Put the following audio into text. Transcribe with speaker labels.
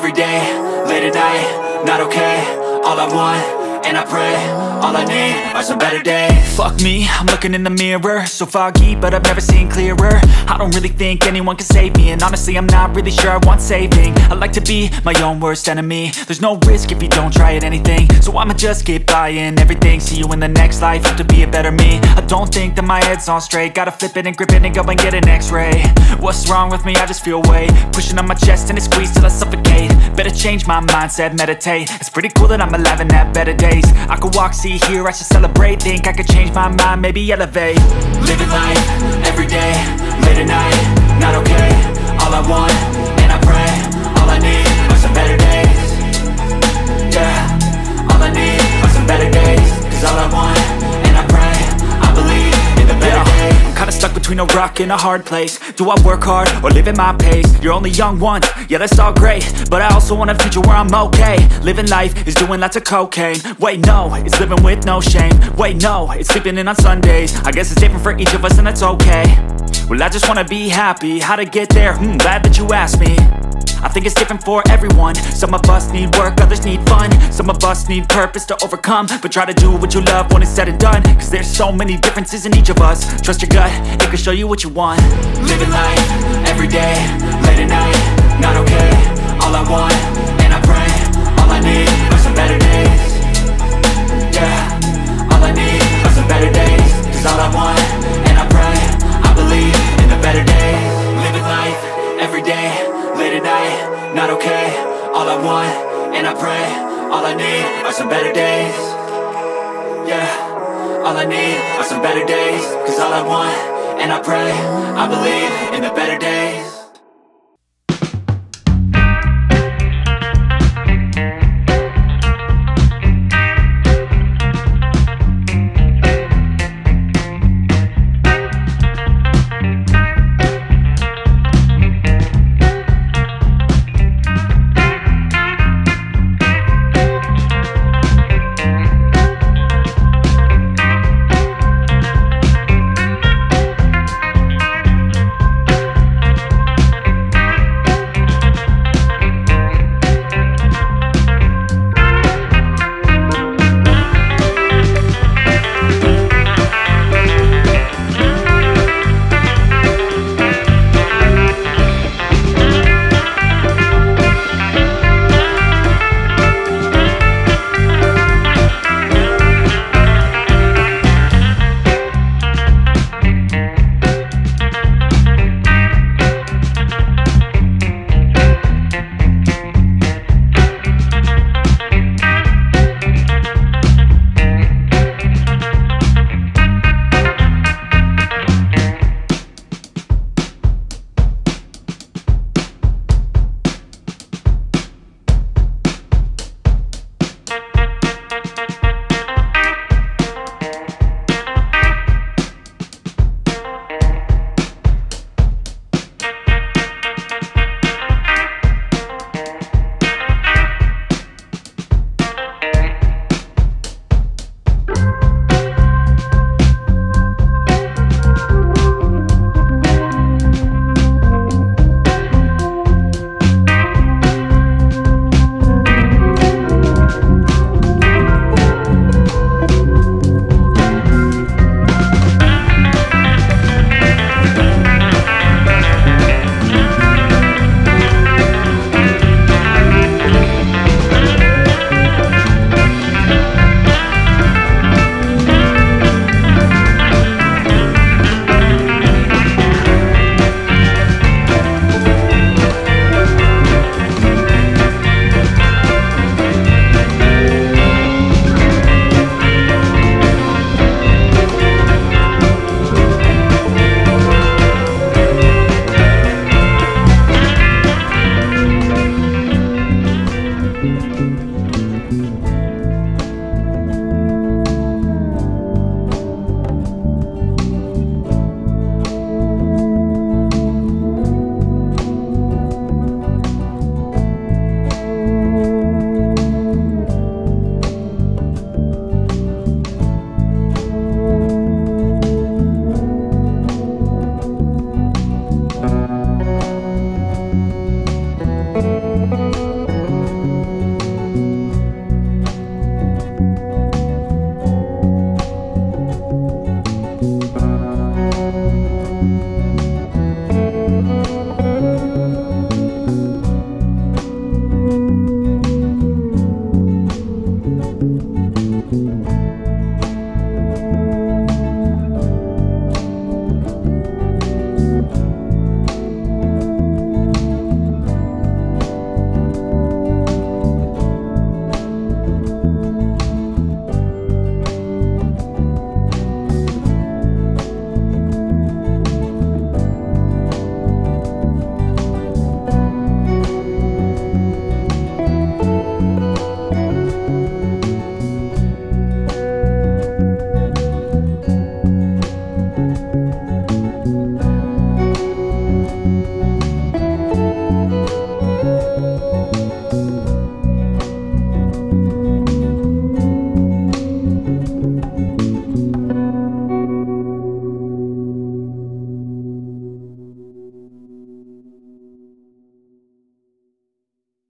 Speaker 1: every day, late at night, not okay. All I want, and I pray, all I need are some better days. Fuck me, I'm looking in the mirror, so foggy, but I've never seen clearer. I don't really think anyone can save me, and honestly I'm not really sure I want saving. I like to be my own worst enemy. There's no risk if you don't try at anything, so I'ma just keep buying everything. See you in the next life, have to be a better me. I don't think that my head's on straight, gotta flip it and grip it and go and get an x-ray. What's wrong with me? I just feel weight pushing on my chest and it squeezes till I suffocate. Better change my mindset, meditate. It's pretty cool that I'm alive and have better days. I could walk, see, hear, I should celebrate. Think I could change my mind, maybe elevate. Living life, every day, late at night, not okay. All I want, and I pray, all I need are some better days. Yeah, all I need are some better days. Cause all I want, and I pray, I believe in the better days. I'm kinda stuck between a rock and a hard place. Do I work hard, or live at my pace? You're only young once, yeah that's all great, but I also want a future where I'm okay. Living life is doing lots of cocaine. Wait no, it's living with no shame. Wait no, it's sleeping in on Sundays. I guess it's different for each of us and that's okay. Well I just wanna be happy, how to get there? Glad that you asked me. I think it's different for everyone. Some of us need work, others need fun. Some of us need purpose to overcome. But try to do what you love when it's said and done. Cause there's so many differences in each of us. Trust your gut, it can show you what you want. Living life, every day, late at night, not okay. All I want, and I pray, all I need are some better days. Yeah, all I need are some better days. Cause all I want, and I pray, I believe in the better days. Living life, every day, late at night, not okay. All I want, and I pray, all I need are some better days. Yeah, all I need are some better days. Cause all I want, and I pray, I believe in the better days.